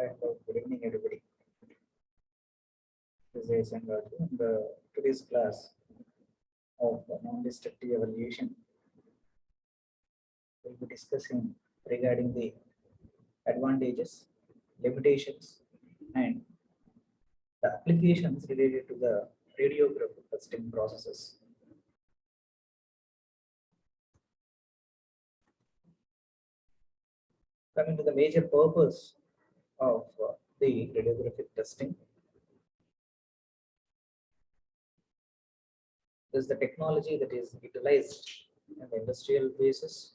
Good evening, everybody. This is Sangatu. Today's class of non-destructive evaluation will be discussing regarding the advantages, limitations, and the applications related to the radiographic testing processes. Coming to the major purpose of the radiographic testing. This is the technology that is utilized on the industrial basis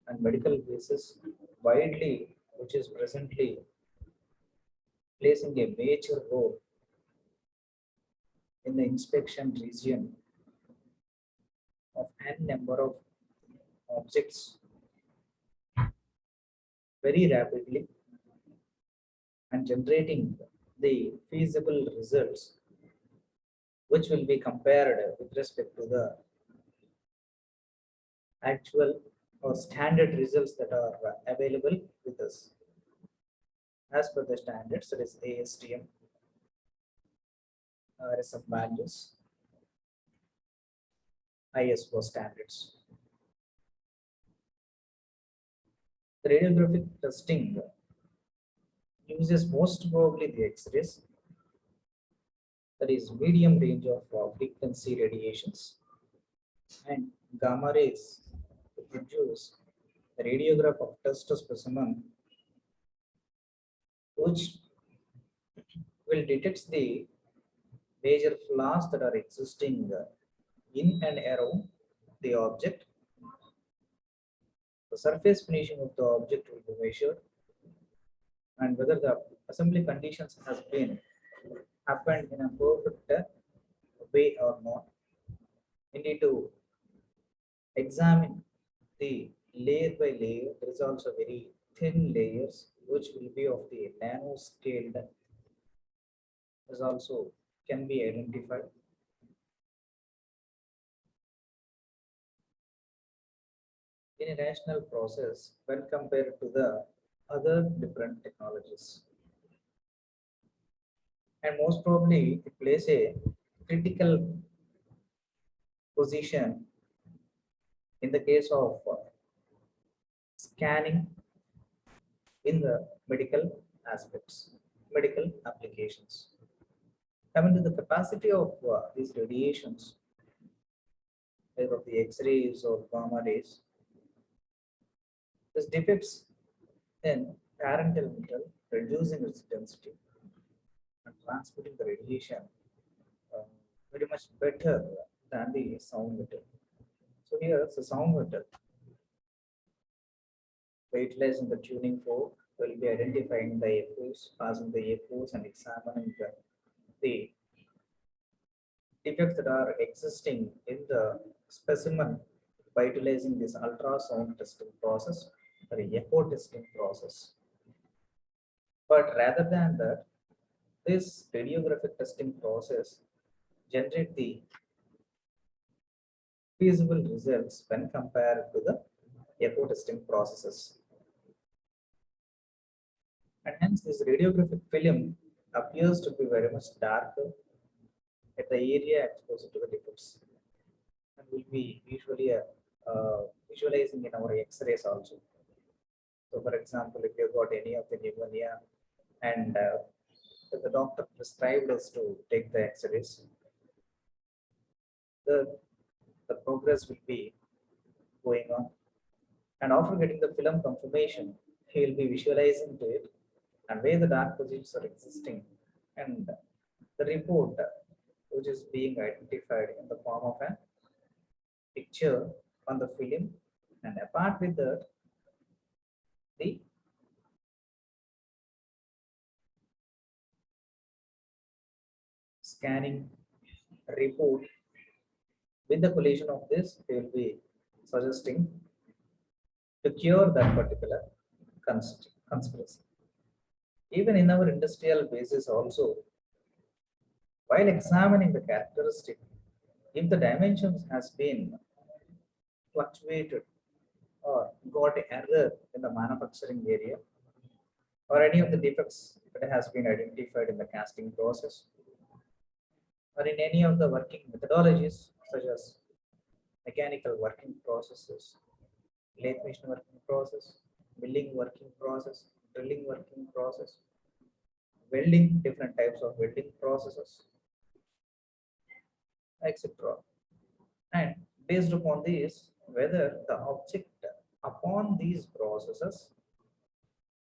and medical basis widely, which is presently placing a major role in the inspection region of n number of objects very rapidly and generating the feasible results which will be compared with respect to the actual or standard results that are available with us as per the standards, that is ASTM, RSM values, ISO standards. The radiographic testing uses most probably the X-rays, that is medium range of frequency radiations, and gamma rays to produce the radiograph of test specimen, which will detect the major flaws that are existing in and around the object. The surface finishing of the object will be measured, and whether the assembly conditions has been happened in a perfect way or not. We need to examine the layer by layer. There is also very thin layers which will be of the nano scaled. This also can be identified. In a rational process when compared to the other different technologies. And most probably it plays a critical position in the case of scanning in the medical aspects, medical applications. Coming to the capacity of these radiations, either of the X-rays or gamma rays, this depicts in parental metal reducing its density and transmitting the radiation very much better than the sound metal. So here the sound metal, by utilizing the tuning fork, will be identifying the echoes, passing the echoes and examining the defects that are existing in the specimen by utilizing this ultrasound testing process or echo testing process. But rather than that, this radiographic testing process generate the feasible results when compared to the echo testing processes. And hence this radiographic film appears to be very much darker at the area exposed to the defects, and will be usually visualizing in our X-rays also. So for example, if you got any of the pneumonia and if the doctor prescribed us to take the X-rays, the progress will be going on. And after getting the film confirmation, he will be visualizing to it and where the dark positions are existing, and the report which is being identified in the form of a picture on the film, and apart with that, the scanning report. With the collision of this, they will be suggesting to cure that particular conspiracy. Even in our industrial basis also, while examining the characteristic, if the dimensions has been fluctuated or got error in the manufacturing area, or any of the defects that has been identified in the casting process, or in any of the working methodologies such as mechanical working processes, lathe machine working process, milling working process, drilling working process, welding, different types of welding processes, etc. And based upon this, whether the object upon these processes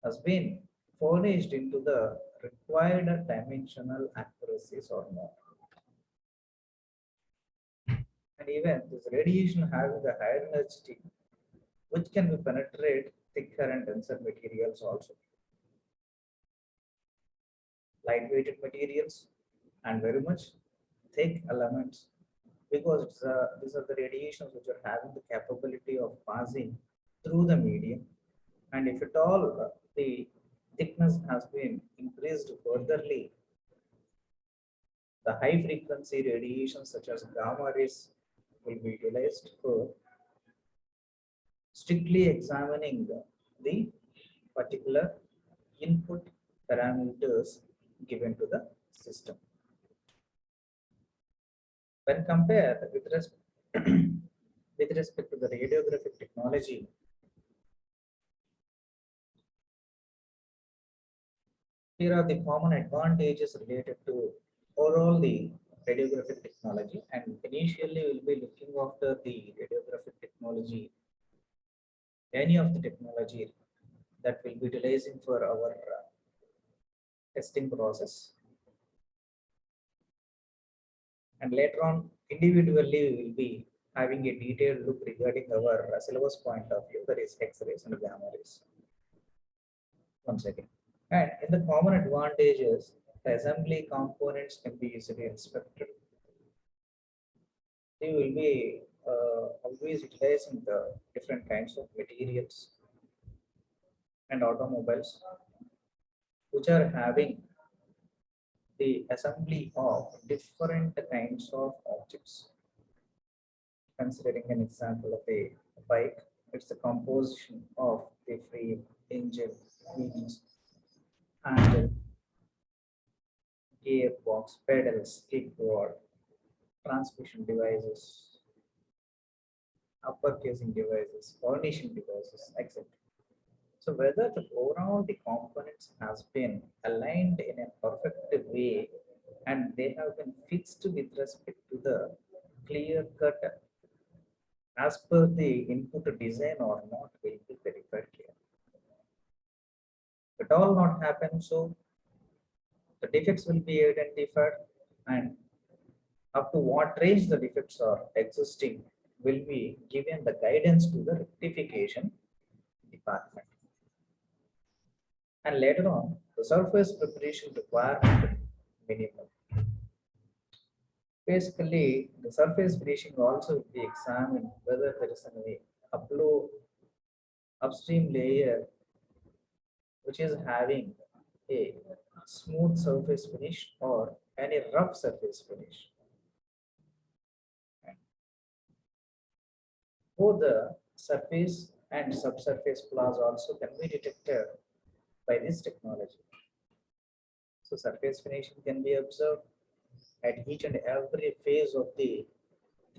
has been furnished into the required dimensional accuracies or not. And even this radiation having a higher energy, which can be penetrate thicker and denser materials also, light-weighted materials and very much thick elements, because these are the radiations which are having the capability of passing through the medium. And if at all the thickness has been increased furtherly, the high frequency radiation such as gamma rays will be utilized for strictly examining the particular input parameters given to the system. When compared with with respect to the radiographic technology, here are the common advantages related to overall the radiographic technology. And initially, we'll be looking after the radiographic technology, any of the technology that will be utilizing for our testing process. And later on, individually, we will be having a detailed look regarding our syllabus point of view, that is X-rays and gamma rays. Once again. And in the common advantages, the assembly components can be easily inspected. They will be always utilizing the different kinds of materials and automobiles, which are having the assembly of different kinds of objects. Considering an example of a bike, it's the composition of the frame, engine, wheels, handle, gearbox, pedals, kickboard, transmission devices, upper casing devices, furnishing devices, etc. So whether the overall the components has been aligned in a perfect way and they have been fixed with respect to the clear cut as per the input design or not will be verified here. It all not happen, so the defects will be identified, and up to what range the defects are existing will be given the guidance to the rectification department. And later on, the surface preparation requirement minimum. Basically, the surface finishing also will be examined whether there is an upstream layer which is having a smooth surface finish or any rough surface finish. Both the surface and subsurface flaws also can be detected by this technology. So surface finishing can be observed at each and every phase of the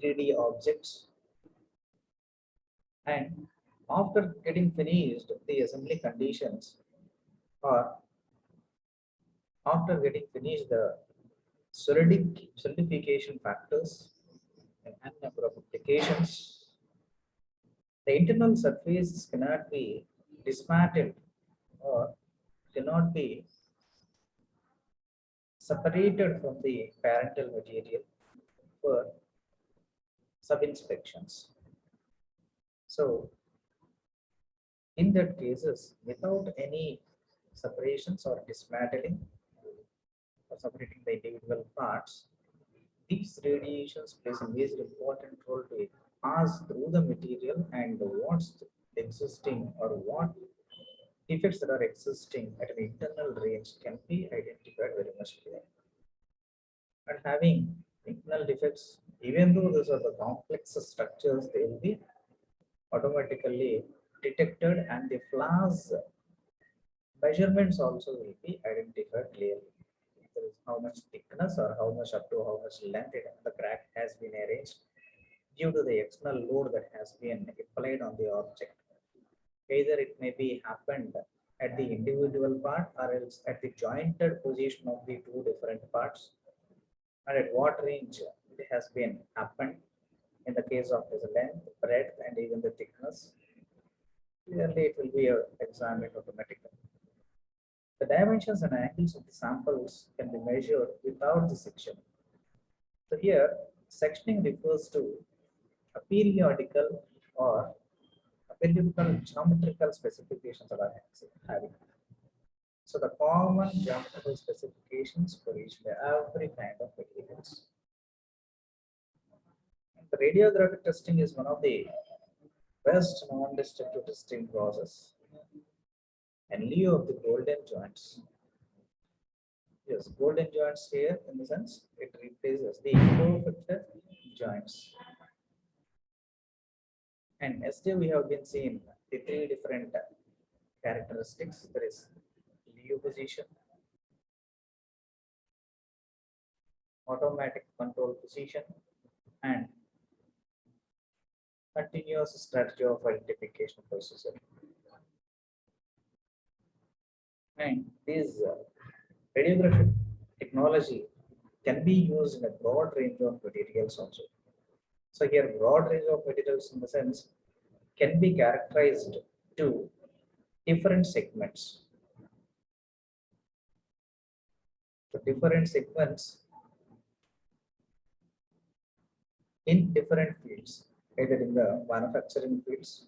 3D objects. And after getting finished the assembly conditions, or after getting finished the solidification factors and n number of applications, the internal surface cannot be dismantled or cannot be separated from the parental material for sub-inspections. So in that cases, without any separations or dismantling or separating the individual parts, these radiations plays a major important role to pass through the material, and what's existing or what defects that are existing at an internal range can be identified very much clear. And having internal defects, even though those are the complex structures, they will be automatically detected and the flaws Measurements also will be identified clearly. There is how much thickness or how much up to how much length the crack has been arranged due to the external load that has been applied on the object. Either it may be happened at the individual part or else at the jointed position of the two different parts, and at what range it has been happened in the case of its length, breadth, and even the thickness. Clearly, it will be examined automatically. The dimensions and angles of the samples can be measured without the section. So here, sectioning refers to a periodical or a periodical geometrical specifications that are having. So the common geometrical specifications for each every kind of materials. The radiographic testing is one of the best non-destructive testing process and lieu of the golden joints. Yes, golden joints here in the sense it replaces the imperfect joints. And yesterday we have been seeing the three different characteristics. There is lieu position, automatic control position, and continuous strategy of identification procedure. And this radiographic technology can be used in a broad range of materials also. So here broad range of materials in the sense can be characterized to different segments. So different segments in different fields, either in the manufacturing fields,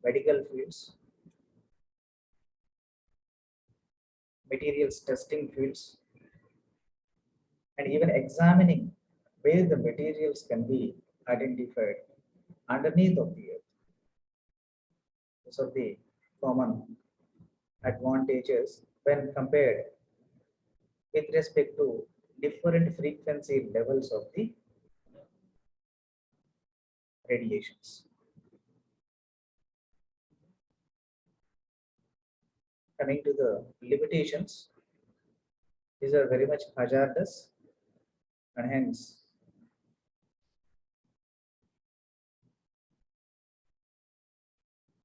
medical fields, materials testing fields, and even examining where the materials can be identified underneath of the earth. These are the common advantages when compared with respect to different frequency levels of the radiations. Coming to the limitations, these are very much hazardous and hence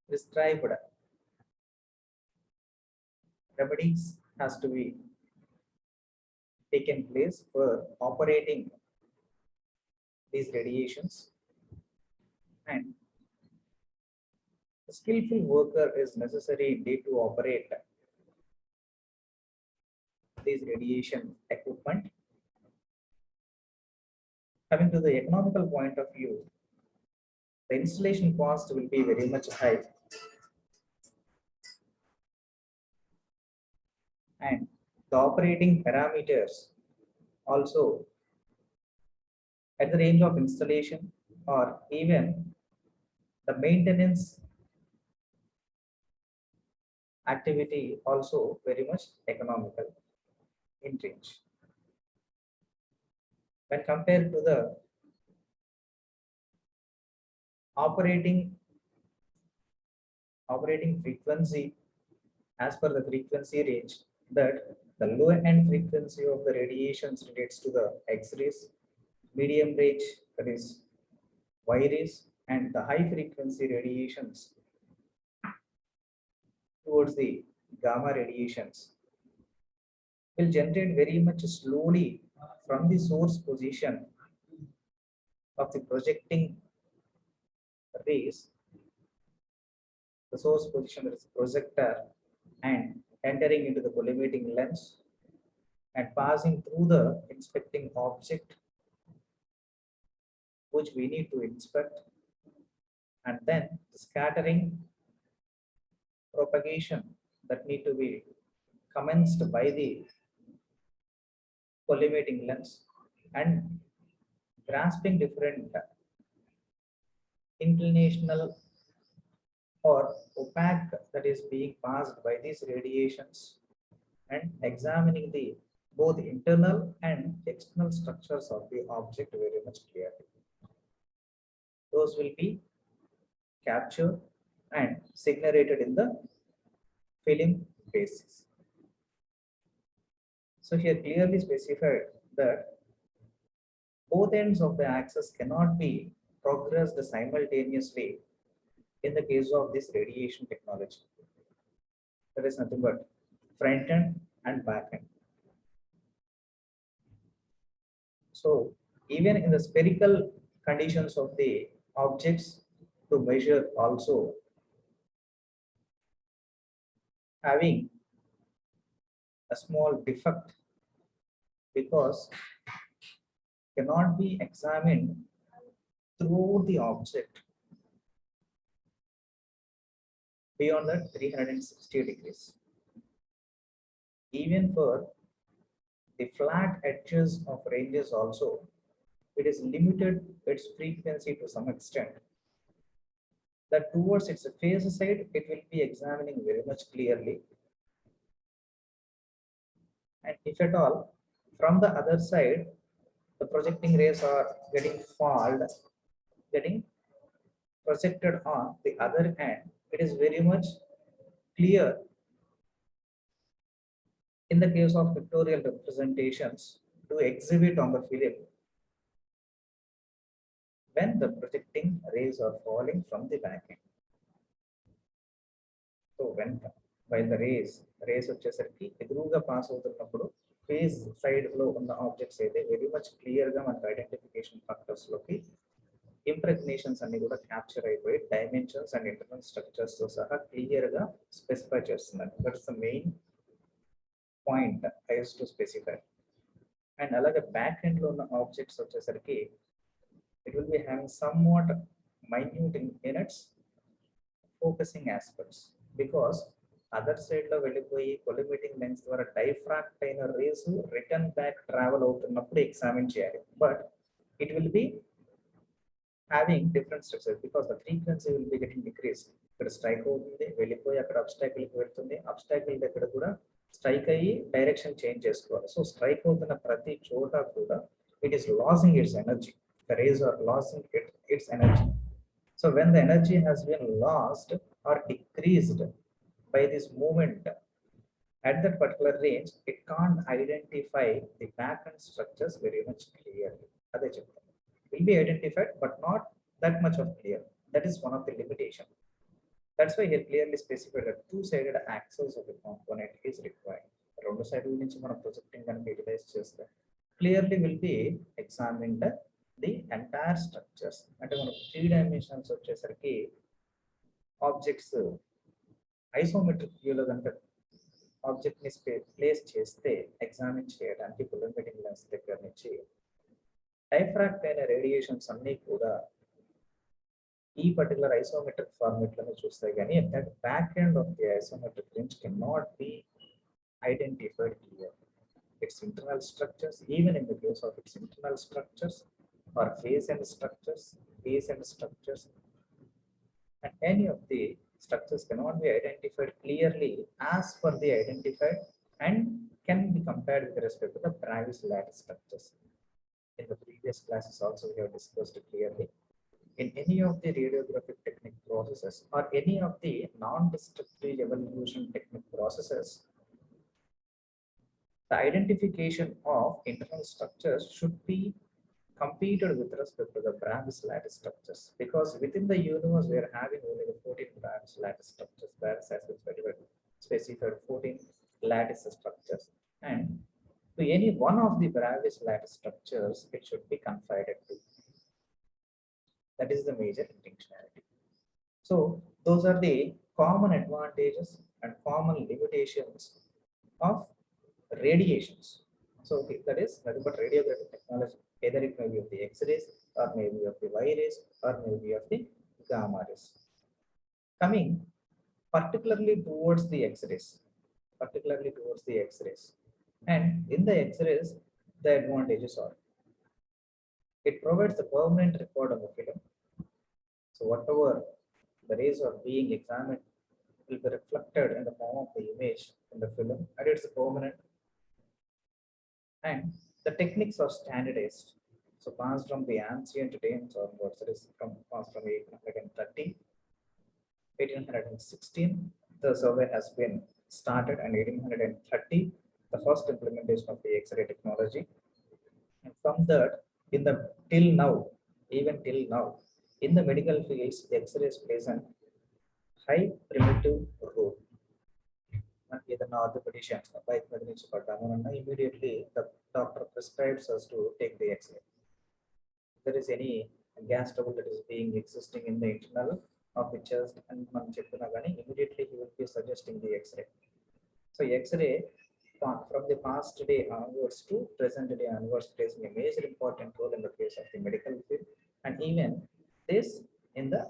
prescribed remedies has to be taken place for operating these radiations, and a skillful worker is necessary indeed to operate these radiation equipment. Coming to the economical point of view, the installation cost will be very much high, and the operating parameters also at the range of installation or even the maintenance activity also very much economical in range. When compared to the operating frequency, as per the frequency range, that the low end frequency of the radiations relates to the X-rays, medium range that is Y rays, and the high frequency radiations towards the gamma radiations will generate very much slowly from the source position of the projecting rays, the source position that is projector, and entering into the collimating lens and passing through the inspecting object which we need to inspect, and then the scattering propagation that need to be commenced by the collimating lens and grasping different inclinational or opaque that is being passed by these radiations and examining the both internal and external structures of the object very much clearly. Those will be captured and signated in the film basis. So here clearly specified that both ends of the axis cannot be progressed simultaneously in the case of this radiation technology. There is nothing but front end and back end. So even in the spherical conditions of the objects to measure also having a small defect because cannot be examined through the object beyond that 360 degrees. Even for the flat edges of ranges also, it is limited its frequency to some extent. That towards its phase side, it will be examining very much clearly. And if at all, from the other side, the projecting rays are getting falled, getting projected on the other end, it is very much clear in the case of pictorial representations to exhibit on the film when the projecting rays are falling from the back end. So while the rays వచ్చేసరికి ఎదురుగా pass అవుతున్నప్పుడు phase side లో ఉన్న objects అయితే very much clear గా మనకు identification factors లోకి ఇంప్రెగ్నేషన్స్ అన్ని కూడా క్యాప్చర్ అయిపోయి డైమెన్షన్స్ అండ్ ఇంటర్నల్ స్ట్రక్చర్స్ తో సహా క్లియర్ గా స్పెసిఫై చేస్తున్నారు. That's the main point I use to specify. And అలాగే బ్యాక్ ఎండ్ లో ఉన్న ఆబ్జెక్ట్స్ వచ్చేసరికి it will be having somewhat minute in its focusing aspects because other side లో వెళ్ళిపోయి కొలిమేటింగ్ లెన్స్ ద్వారా డైఫ్రాక్ట్ అయిన రేస్ రిటర్న్ బ్యాక్ ట్రావెల్ అవుతున్నప్పుడు examine చేయాలి. But it will be having different structure because the frequency will be getting decrease. ఇక్కడ strike అవుతుంది, వెళ్ళిపోయి అక్కడ అబ్స్టాకిల్ కి వెళ్తుంది, అబ్స్టాకిల్ దగ్గర కూడా స్ట్రైక్ అయ్యి డైరెక్షన్ చేంజ్ చేసుకోవాలి. సో స్ట్రైక్ అవుతున్న ప్రతి చోట కూడా it is losing it's energy. The rays are losing its energy. So when the energy has been lost or decreased by this movement at that particular range, it can't identify the back end structures very much clearly. It will be identified, but not that much of clear. That is one of the limitation. That's why here clearly specified that two-sided axis of the component is required. Two side నుంచి మనం projecting and utilize చేస్తే clearly will be examined the entire structures. అంటే మనం 3 dimensions వచ్చేసరికి objects isometric వ్యూలో కనుక object ని place చేస్తే ఎగ్జామిన్ చేయడానికి కొలిమేటింగ్ లెన్స్ దగ్గర నుంచి డైఫ్రాక్ట్ అయిన రేడియేషన్స్ అన్ని కూడా ఈ పర్టికులర్ ఐసోమెట్రిక్ ఫార్మేట్ లోనే చూస్తాయి కానీ that back end of the isometric range can not be identified clear. Its internal structures, even in the case of its internal structures or phase end structures, and any of the structures cannot be identified clearly as per the identified and can be compared with respect to the Bravais lattice structures. In the previous classes also we have discussed clearly. In any of the radiographic technique processes or any of the non-destructive evolution technique processes, the identification of internal structures should be competed with respect to the Bravais lattice structures, because within the universe we are having only the 14 Bravais lattice structures. Bravais has been specified 14 lattice structures, and to any one of the Bravais lattice structures it should be confided to. That is the major distinctionality. So those are the common advantages and common limitations of radiations. So that is nothing but radiographic technology. Either it may be of the X-rays, or maybe of the Y-rays, or maybe of the gamma rays. Coming particularly towards the X-rays, and in the X-rays, the advantages are it provides the permanent record of the film. So whatever the rays are being examined will be reflected in the form of the image in the film, and it's permanent. And the techniques are standardized. So passed from the ancient times onwards, it is passed from 1816, the survey has been started in 1830, the first implementation of the X-ray technology. And from that, in the till now, even till now, in the medical fields, X-rays plays an high primitive role. మనకి ఏదైనా orthopaedicians bike మీద నుంచి పడ్డాము అన్నా immediately the doctor prescribes us to take the X-ray. If there is any gas trouble that is being existing in the internal of the chest and మనం చెప్పినా కానీ immediately he will be suggesting the X-ray. So X-ray from the past day onwards to present day onwards plays a major important role in the case of the medical field, and even this in the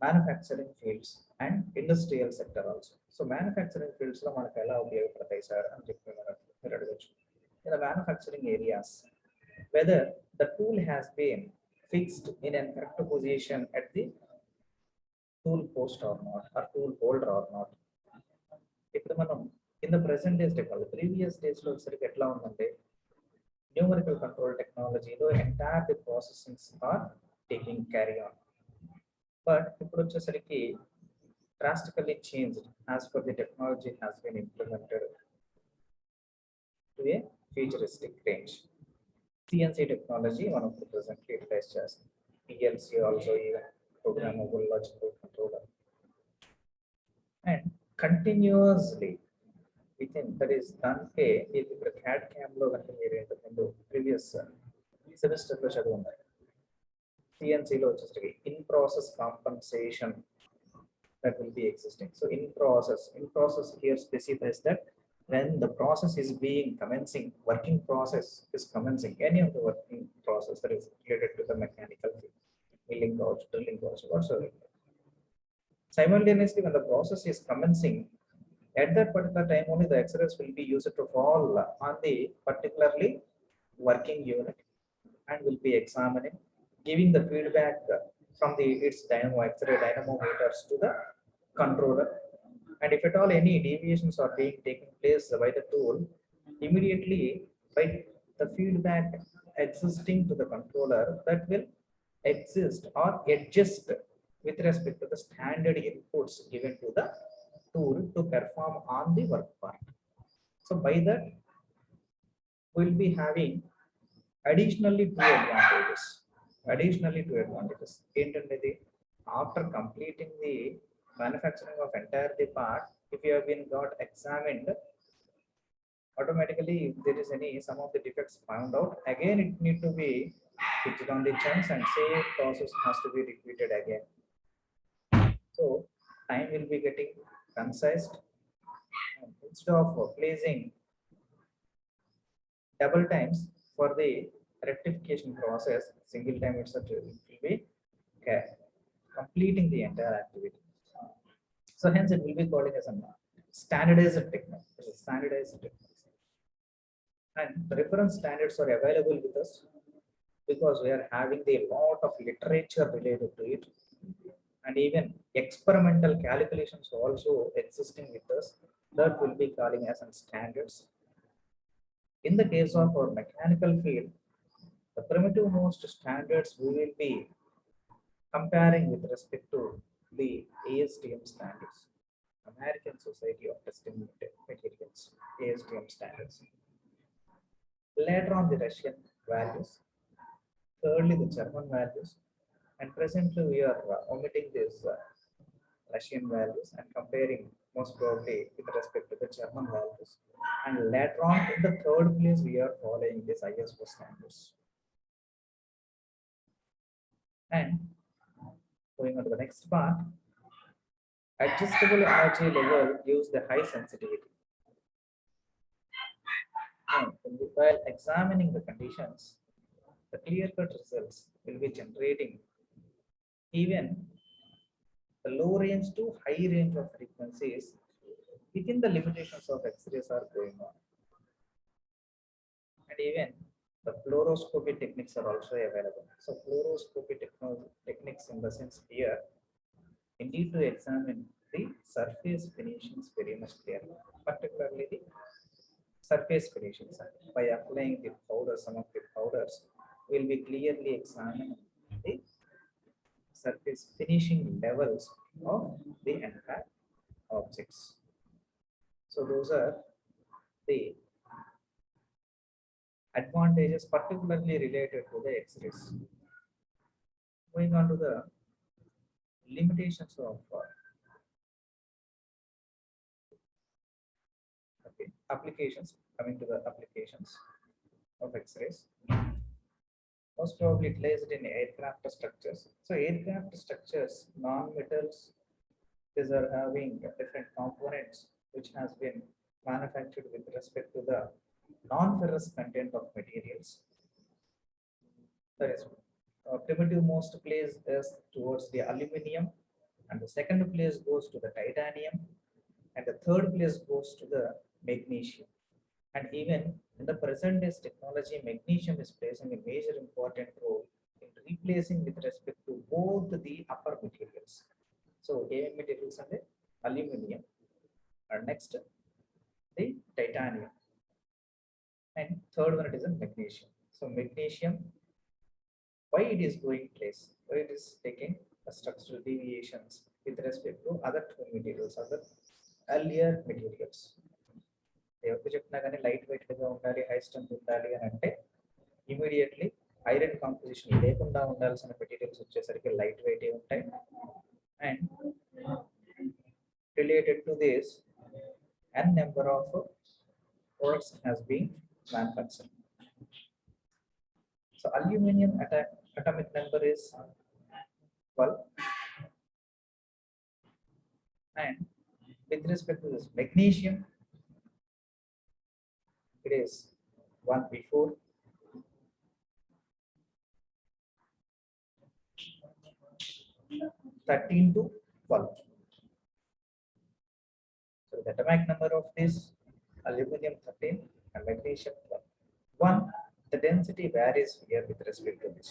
manufacturing fields and industrial sector also. So manufacturing fields lo manaku ela upayogapadayi sir ani cheppi మీరు అడగచ్చు. In the manufacturing areas, whether the tool has been fixed in a correct position at the tool post or not, or tool holder or not. ఇప్పుడు మనం in the present days technology, previous days లో సరిగ్గా ఎట్లా ఉందంటే numerical control technology లో entire the processings are taking carry on. But ఇప్పుడు వచ్చేసరికి drastically changed as per the technology has been implemented to a futuristic range. CNC technology one of the presently utilized చేస్తుంది. PLC also even programmable logical controller. And continuously within that is done ఇప్పుడు CAD CAM లో కనుక మీరు ఇంతకుముందు previous semester లో చదువున్నారు. CNC లో వచ్చేసరికి in process compensation that will be existing. So in process here specifies that when the process is being commencing, working process is commencing, any of the working process that is related to the mechanical field, milling gauge, drilling gauge, whatsoever. Simultaneously, when the process is commencing, at that particular time only the X-rays will be used to fall on the particularly working unit and will be examining, giving the feedback from the its dynamo X-ray dynamometers to the controller. And if at all any deviations are being taken place by the tool, immediately by the feedback existing to the controller, that will exist or adjust with respect to the standard inputs given to the tool to perform on the work part. So by that, we'll be having additionally two advantages. ఏంటంటే after completing the manufacturing of entire the part, if you have been got examined, automatically if there is any some of the defects found out, again it need to be fixed on the chunks and same process has to be repeated again. So time will be getting concised, and instead of placing double times for the rectification process, single time itself will be completing the entire activity. So hence it will be called as a standardized technique. And the reference standards are available with us because we are having a lot of literature related to it, and even experimental calculations also existing with us that will be calling as standards. In the case of our mechanical field, the primitive most standards we will be comparing with respect to the ASTM standards, American Society of Testing Materials, ASTM standards. Later on the Russian values, thirdly the German values, and presently we are omitting these Russian values and comparing most probably with respect to the German values. And later on in the third place we are following this ISO standards. And going on to the next part, adjustable energy level gives the high sensitivity. Now, while examining the conditions, the clear-cut results will be generating even the low range to high range of frequencies within the limitations of X-rays are going on. And even the fluoroscopy techniques are also available. So fluoroscopy techniques in the sense here, indeed to examine the surface finishings very much clearly, particularly the surface finishings. By applying the powder, some of the powders will be clearly examining the surface finishing levels of the entire object. objects. So those are the advantages particularly related to the X-rays. Moving on to the limitations of applications, coming to the applications of X-rays. Most probably placed in aircraft structures. So aircraft structures, non-metals, these are having different components which has been manufactured with respect to the non-ferrous content of materials. That is, primitive most place is towards the aluminum, and the second place goes to the titanium, and the third place goes to the magnesium. And even in the present days technology, magnesium is playing a major important role in replacing with respect to both the upper materials. So AM materials and the aluminum, and next the titanium, and third one it is a magnesium. So magnesium, why it is going place, why it is taking a structural deviations with respect to other two materials, other earlier materials. ఎవరికి చెప్పినా కానీ light weight గా ఉండాలి, high strength ఉండాలి అని అంటే immediately iron composition లేకుండా ఉండాల్సిన మెటీరియల్స్ వచ్చేసరికి లైట్ వెయిట్ ఉంటాయి. And related to this n number of products has been manufactured. So aluminum atomic number is 12, and with respect to this magnesium, it is 1 before, 13 to 12. So the atomic number of this aluminum 13 and magnesium 12. One, the density varies here with respect to this.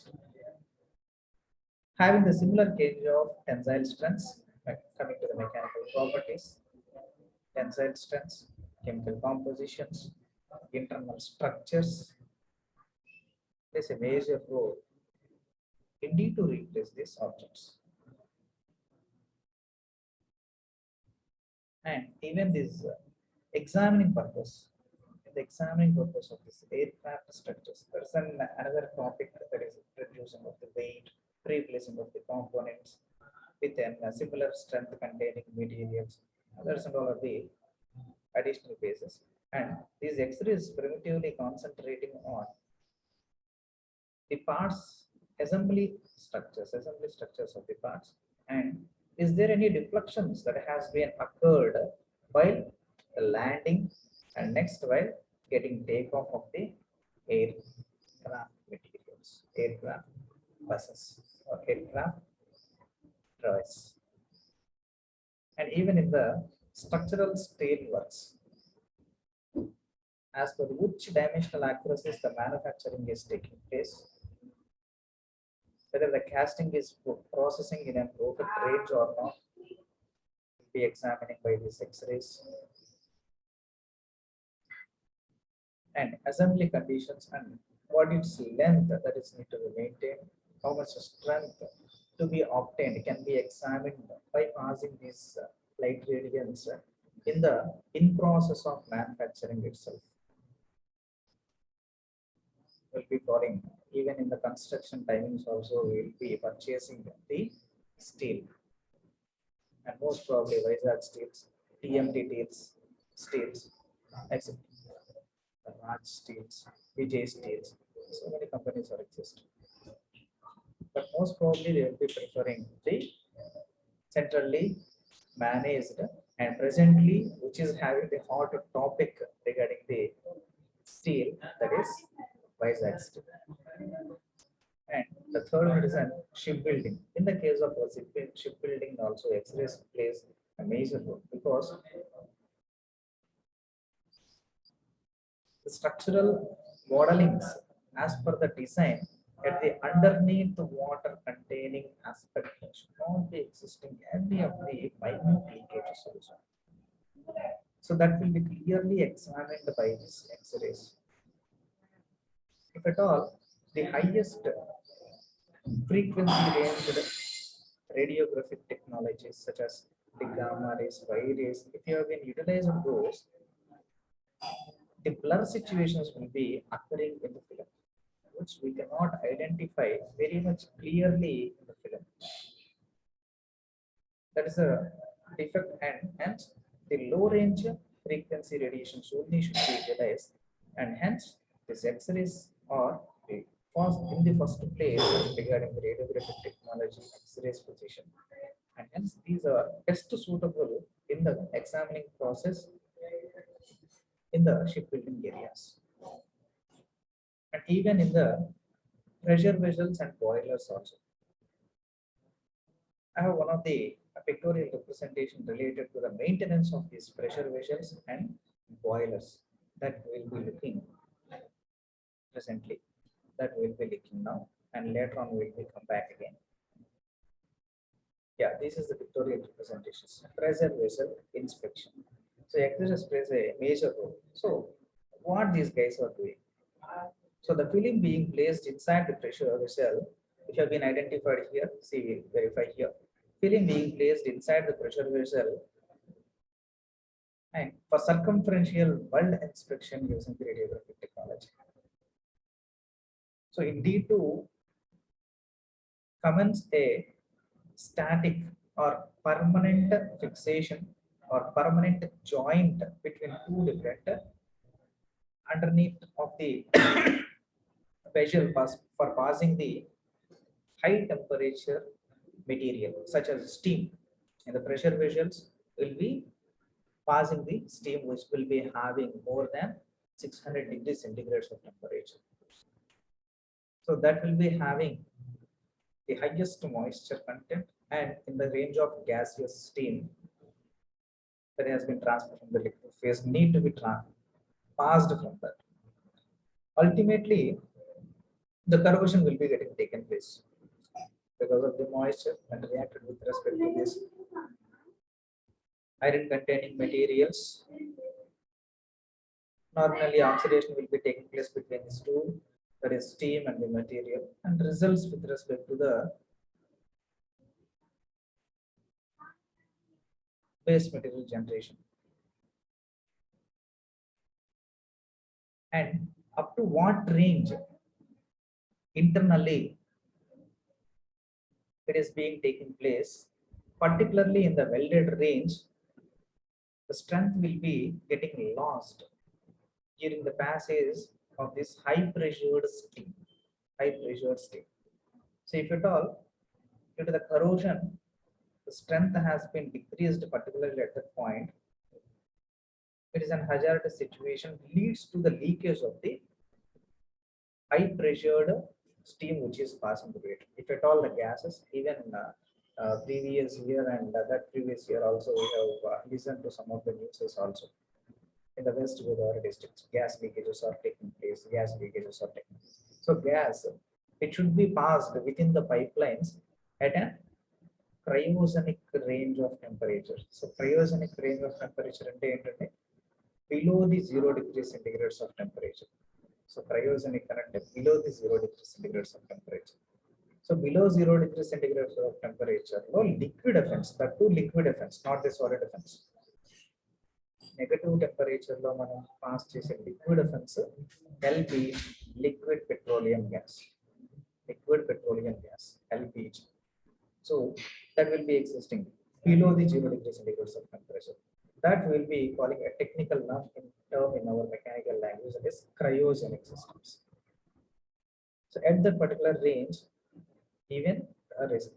Having the similar gauge of tensile strengths, coming to the mechanical properties, tensile strengths, chemical compositions, internal structures, plays a major role indeed to replace these objects. And even this examining purpose, the examining purpose of this aircraft structures, there's another topic that is reducing of the weight, replacing of the components with a similar strength containing materials. There's all of the additional bases. And these X-rays primitively concentrating on the parts assembly structures of the parts. And is there any deflections that has been occurred while landing and next while getting takeoff of the aircraft materials, aircraft buses or aircraft trays. And even in the structural steel works, as per which dimensional accuracies the manufacturing is taking place, whether the casting is processing in a perfect range or not, be examining by these X-rays. And assembly conditions and what its length that is need to be maintained, how much strength to be obtained can be examined by passing these light radiance in process of manufacturing itself. Will be following even in the construction timings also we will be purchasing the steel, and most probably Vizag steels, TMT steels, etc. Raj steels, Vijay steels, so many companies are existing, but most probably they will be preferring the centrally managed and presently which is having the hot topic regarding the steel, that is Vizag steel. And the third one is shipbuilding. In the case of shipbuilding, also X-rays plays a major role because the structural modelings as per the design at the underneath the water containing aspect should not be existing any of the minute leakages also. So that will be clearly examined by these X-rays. If at all, the highest frequency ranged radiographic technologies such as the gamma rays, Y rays, if you have been utilizing those, the blur situations will be occurring in the film, which we cannot identify very much clearly in the film. That is a defect, and hence the low range frequency radiations only should be utilized, and hence this X-rays are the first in the first place regarding the radiographic technology X-rays position, and hence these are best suitable in the examining process in the shipbuilding areas, and even in the pressure vessels and boilers also. I have one of the pictorial representation related to the maintenance of these pressure vessels and boilers that we'll be looking presently, that we'll be looking now, and later on we'll be come back again. Yeah, this is the pictorial representations. Pressure vessel inspection. So X-rays plays a major role. So what these guys are doing? So the film being placed inside the pressure vessel, which have been identified here, see, we verify here. Film being placed inside the pressure vessel and for circumferential weld inspection using the radiographic technology. So in D2 commence a static or permanent fixation or permanent joint between two different underneath of the vessel for passing the high temperature material such as steam. And the pressure vessels will be passing the steam which will be having more than 600 degrees centigrade of temperature. So that will be having the highest moisture content, and in the range of gaseous steam that has been transferred from the liquid phase need to be passed from that. Ultimately, the corrosion will be getting taken place because of the moisture and reacted with respect to this iron containing materials. Normally, oxidation will be taking place between these two, that is steam and the material, and results with respect to the base material generation. And up to what range internally it is being taken place, particularly in the welded range, the strength will be getting lost during the passage of this high pressured steam. High pressured steam. So if at all, due to the corrosion, the strength has been decreased, particularly at that point, it is an hazardous situation, leads to the leakage of the high pressured steam which is passing through it. If at all the gases, even previous year and that previous year also, we have listened to some of the news also. In the West Godavari districts, gas leakages are taking place, gas leakages are taking place. So gas, it should be passed within the pipelines at a cryogenic range of temperature. So cryogenic range of temperature and below the 0 degrees centigrade of temperature. So cryogenic current below the 0 degrees centigrade of temperature. So below 0 degrees centigrade of temperature, no liquid effects, the two liquid effects, not the solid effects. Negative temperature లో మనం pass చేసే liquid offence LP, liquid petroleum gas. Liquid petroleum gas, LPG. So that will be existing below the 0 degrees centigrade of temperature. That will be calling a technical term in our mechanical language, that is cryogenic systems. So at that particular range, even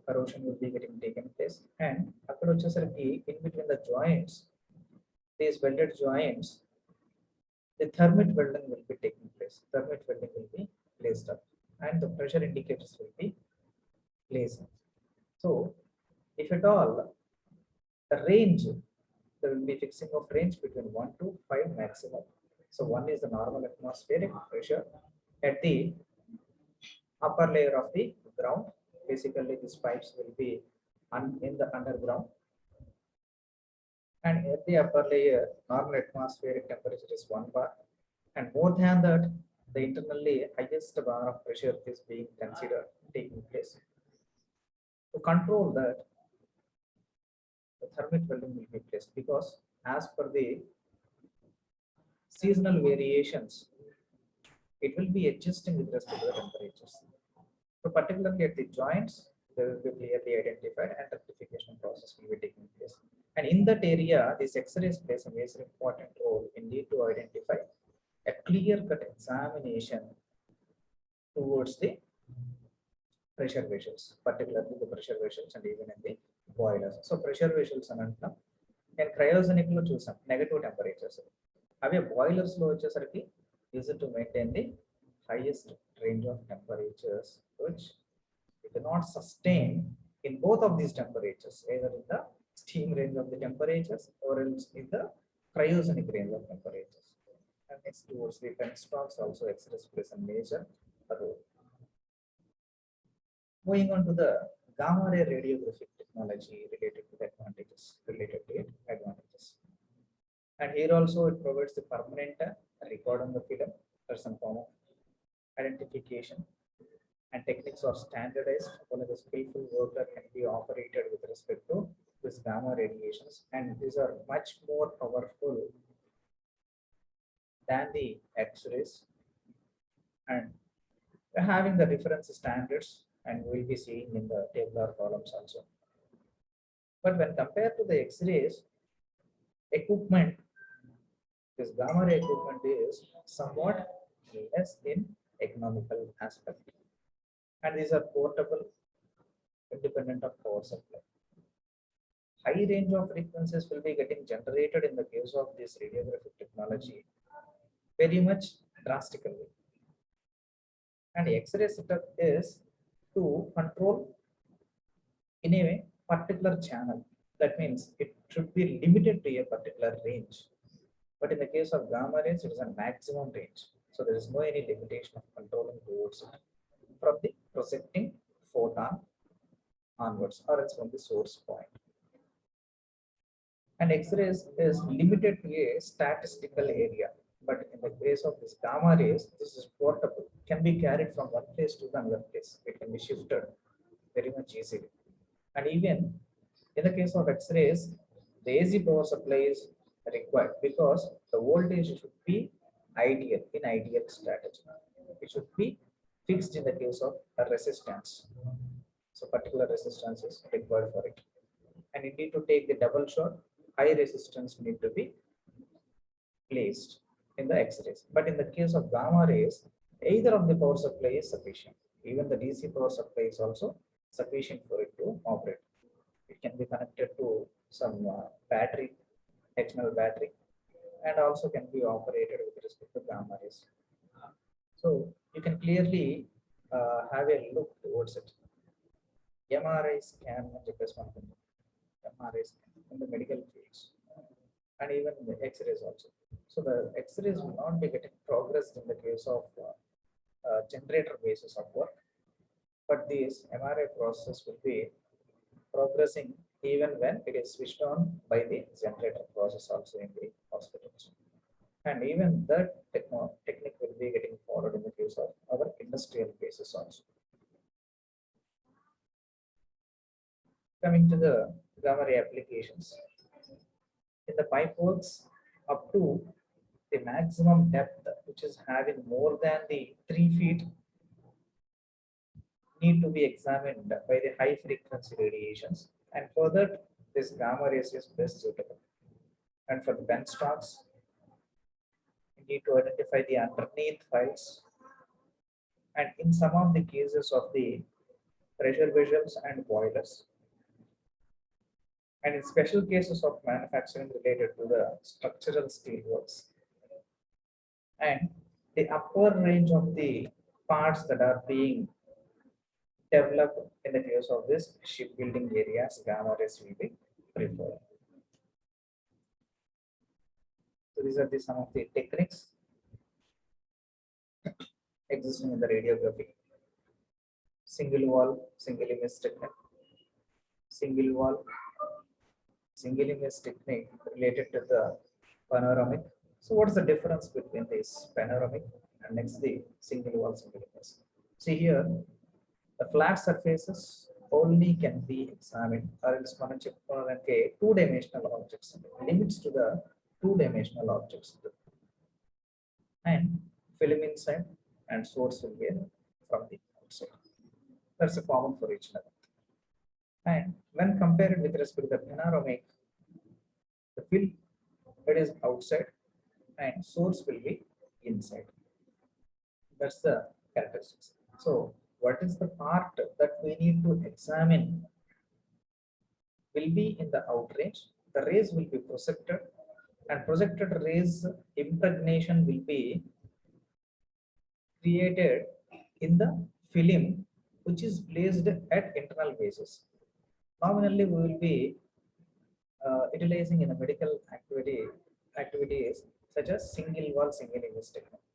corrosion will be getting taken place, and అక్కడ వచ్చేసరికి in between the joints, these welded joints, the thermit welding will be taking place. Thermit welding will be placed up, and the pressure indicators will be placed. So, if at all the range, there will be fixing of range between 1 to 5 maximum. So 1 is the normal atmospheric pressure at the upper layer of the ground. Basically, these pipes will be in the underground. And at the upper layer, normal atmospheric temperature is 1 bar. And more than that, the internally highest bar of pressure is being considered taking place. To control that, the thermite welding will be placed because as per the seasonal variations, it will be adjusting with respect to the temperatures. So particularly at the joints, they will be clearly identified and rectification process will be taking place. And in that area, this X-rays plays a major important role in need to identify a clear-cut examination towards the pressure vessels, particularly the pressure vessels and even in the boilers. So pressure vessels and and cryogenic lo chusam negative temperatures. Have boilers lo vachesariki use it to maintain the highest range of temperatures which we cannot sustain in both of these temperatures, either in the steam range of the temperatures or else in the cryogenic range of temperatures. And next towards the penstocks also X-rays plays a major role. Moving on to the gamma ray radiographic technology related to the advantages. And here also it provides the permanent record on the film or some form of identification, and techniques are standardized. Only the skillful worker can be operated with respect to this gamma radiations, and these are much more powerful than the X-rays, and having the reference standards, and we'll be seeing in the tabular columns also. But when compared to the X-rays, equipment, this gamma ray equipment is somewhat less in economical aspect, and these are portable, independent of power supply. High range of frequencies will be getting generated in the case of this radiographic technology very much drastically. And X-ray setup is to control in a particular channel. That means it should be limited to a particular range. But in the case of gamma rays, it is a maximum range. So there is no any limitation of controlling towards it from the projecting photon onwards, or else from the source point. And X-rays is limited to a statistical area. But in the case of this gamma rays, this is portable, can be carried from one place to another place. It can be shifted very much easily. And even in the case of X-rays, the AC power supply is required because the voltage should be ideal in ideal strategy. It should be fixed in the case of a resistance. So particular resistance is required for it. And you need to take the double shot, high resistance need to be placed in the X-rays. But in the case of gamma rays, either of the power supply is sufficient. Even the DC power supply is also sufficient for it to operate. It can be connected to some battery, external battery, and also can be operated with respect to gamma rays. So you can clearly have a look towards it. MRI scan and replacement MRI scan in the medical fields, and even in the X-rays also. So the X-rays will not be getting progressed in the case of generator basis of work, but this MRI process will be progressing even when it is switched on by the generator process also in the hospitals. And even that technique will be getting followed in the case of our industrial cases also. Coming to the gamma ray applications, in the pipe works up to the maximum depth, which is having more than the 3 feet, need to be examined by the high frequency radiations, and further this gamma rays is best suitable. And for the benchmarks, you need to identify the underneath files, and in some of the cases of the pressure vessels and boilers, and in special cases of manufacturing related to the structural steel works, and the upper range of the parts that are being developed in the case of this shipbuilding areas, gamma rays will be preferred. So these are some of the techniques existing in the radiography. Single wall, single image technique, single wall, single image technique related to the panoramic. So what is the difference between this panoramic and next the single wall, single image? See here, the flat surfaces only can be examined, or else మనం చెప్పుకోవాలంటే two-dimensional objects, limits to the two-dimensional objects, and film inside and source will be from the outside. That's a common for each other. And when compared with respect to the panoramic, the film it is outside and source will be inside. That's the characteristics. So what is the part that we need to examine will be in the outrange. The rays will be projected, and projected rays impregnation will be created in the film which is placed at internal basis. Nominally, we will be utilizing in a medical activities such as single wall, single image technique.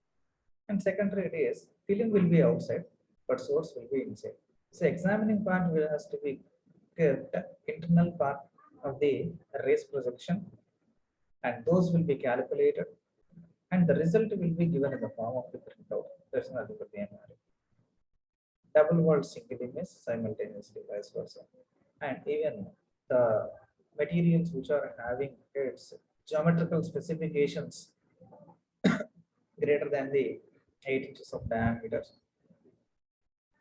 And secondary it is film will be outside, but source will be inside. So examining part will has to be kept internal part of the rays projection, and those will be calculated, and the result will be given in the form of the printout. That's nothing but the MRI. Double wall single image simultaneously, vice versa. And even the materials which are having its geometrical specifications greater than the 8 inches of diameter,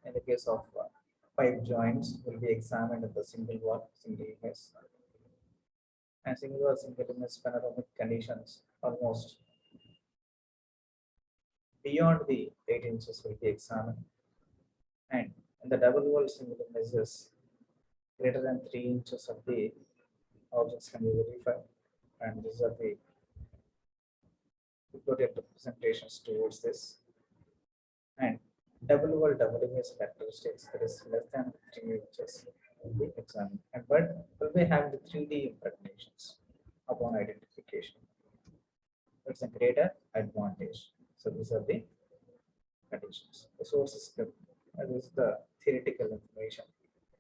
in the case of pipe joints, will be examined in the single wall, single image, and single wall, single image panoramic conditions almost beyond the 8 inches will be examined, and in the double wall single images greater than 3 inches of the objects can be verified, and these are the pictorial representations towards this. And double wall double image characteristics that is less than 3 inches will be examined, and but will be having the 3D impregnations upon identification. It's a greater advantage. So these are the conditions. The source is good. That is the theoretical information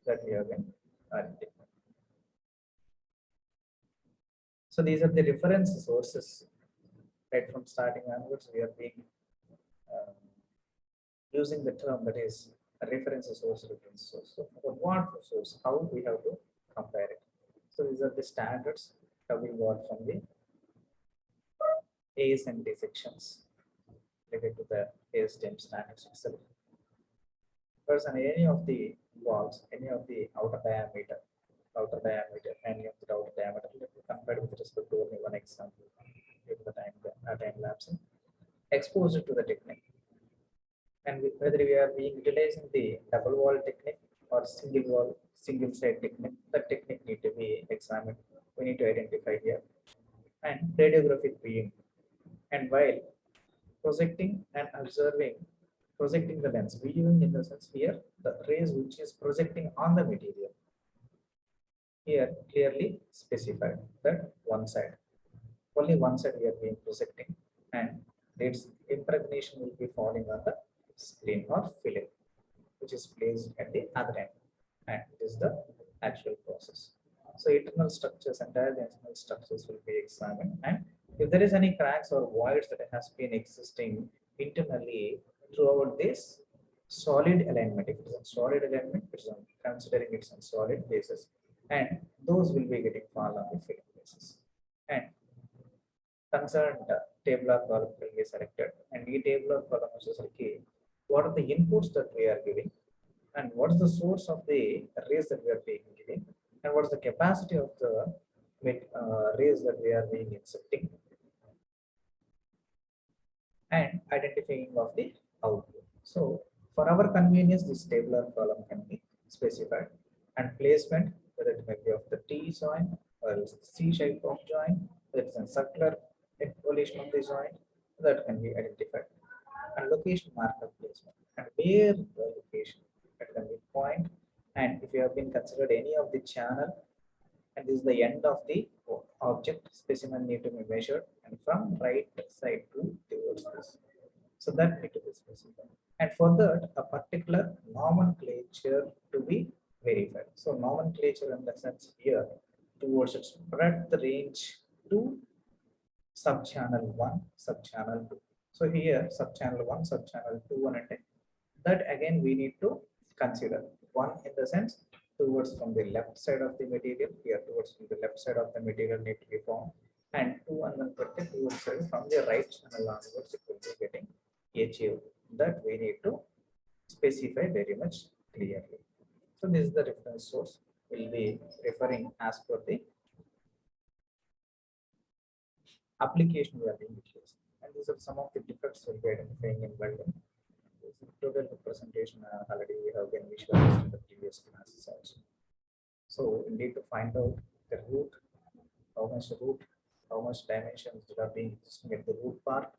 that we have been identified. So these are the reference sources. Right from starting onwards, we are being using the term that is a reference source, reference source. So for what source, how we have to compare it. So these are the standards that we got from the A's and D sections related to the ASTM standards itself. First, on any of the walls, any of the outer diameter, any of the outer diameter, let me compare with respect to only one example due to the time lapse. Expose it to the technique, and whether we are being utilizing the double wall technique or single wall, single side technique, the technique need to be examined. We need to identify here, and radiographic viewing. And while projecting and observing, projecting the lens, viewing in the sense here, the rays which is projecting on the material. Here clearly specified that one side, only one side we are being projecting, and its impregnation will be falling on the screen or film, which is placed at the other end, and it is the actual process. So internal structures, entire the internal structures will be examined, and if there is any cracks or voids that has been existing internally throughout this solid alignment, if it is a solid alignment, it is considering it's on solid basis, and those will be getting fall on the film basis. And concerned tabular column will be selected, and the tabular column is key. What are the inputs that we are giving, and what is the source of the rays that we are being giving, and what is the capacity of the rays that we are being inserting, and identifying of the output. So for our convenience, this tabular column can be specified, and placement, whether it may be of the T joint or C shape of joint, that's a circular evolution of the joint, that can be identified, and location marker placement, and where the location, that can be point, and if you have been considered any of the channel, and this is the end of the object, specimen need to be measured, and from right side to towards this. So that need to be specified, and for that a particular nomenclature to be verified. So nomenclature in the sense here towards its breadth range to subchannel 1, subchannel 2. So here subchannel 1, subchannel 2, and that again we need to consider. One in the sense towards from the left side of the material, here towards from the left side of the material need to be formed, and 230 towards side from the right channel onwards it will be getting achieved. That we need to specify very much clearly. So this is the reference source. We'll be referring as per the application we are being used. And these are some of the defects we'll be identifying in welding. This is total representation already we have been visualized in the previous classes also. So we need to find out the root, how much dimensions that are being existing at the root part,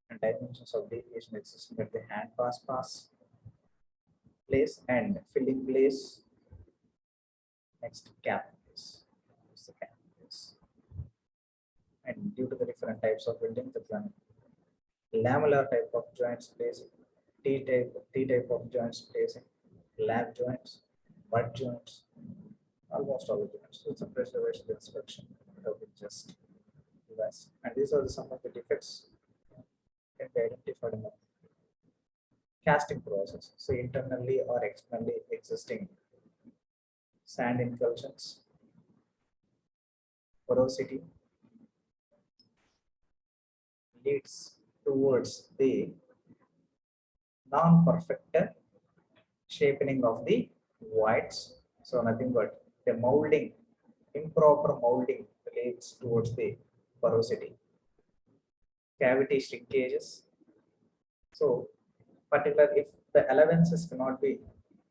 and dimensions of deviation existing at the hand pass place and filling place. Next cap place. What's the cap place? And due to the different types of welding, the lamellar type of joints placing, T type of joints placing, lap joints, butt joints, almost all the joints. So it's a pressure vessel inspection that we just device. And these are some of the defects can be identified in the casting process. So internally or externally existing sand incursions, porosity leads towards the non-perfect shaping of the voids. So nothing but the molding, improper molding leads towards the porosity. Cavity shrinkages. So particular if the allowances cannot be,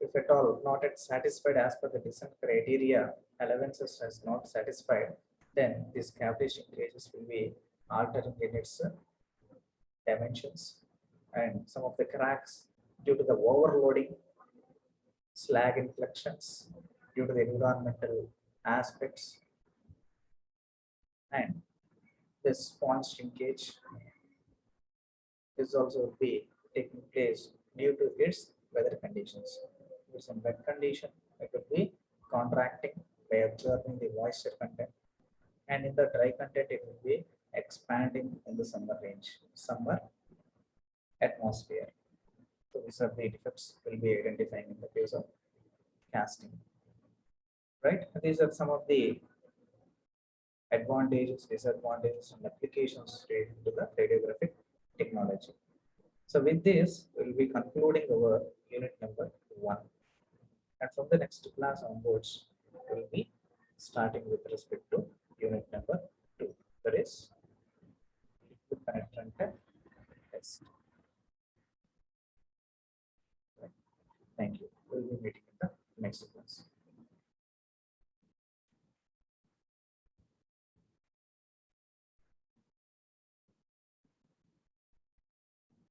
if at all not yet satisfied as per the design criteria, allowances has not satisfied, then this cavity shrinkages will be altering in its dimensions, and some of the cracks due to the overloading, slag inflections due to the environmental aspects, and this sponge shrinkage is also be taking place due to its weather conditions. If it's in wet condition, it will be contracting by absorbing the moisture content, and in the dry content, it will be expanding in the summer atmosphere. So these are the defects we'll be identifying in the case of casting. Right? And these are some of the advantages, disadvantages, and applications related to the radiographic technology. So with this, we'll be concluding our unit number 1. And from the next class onwards, we'll be starting with respect to unit number 2.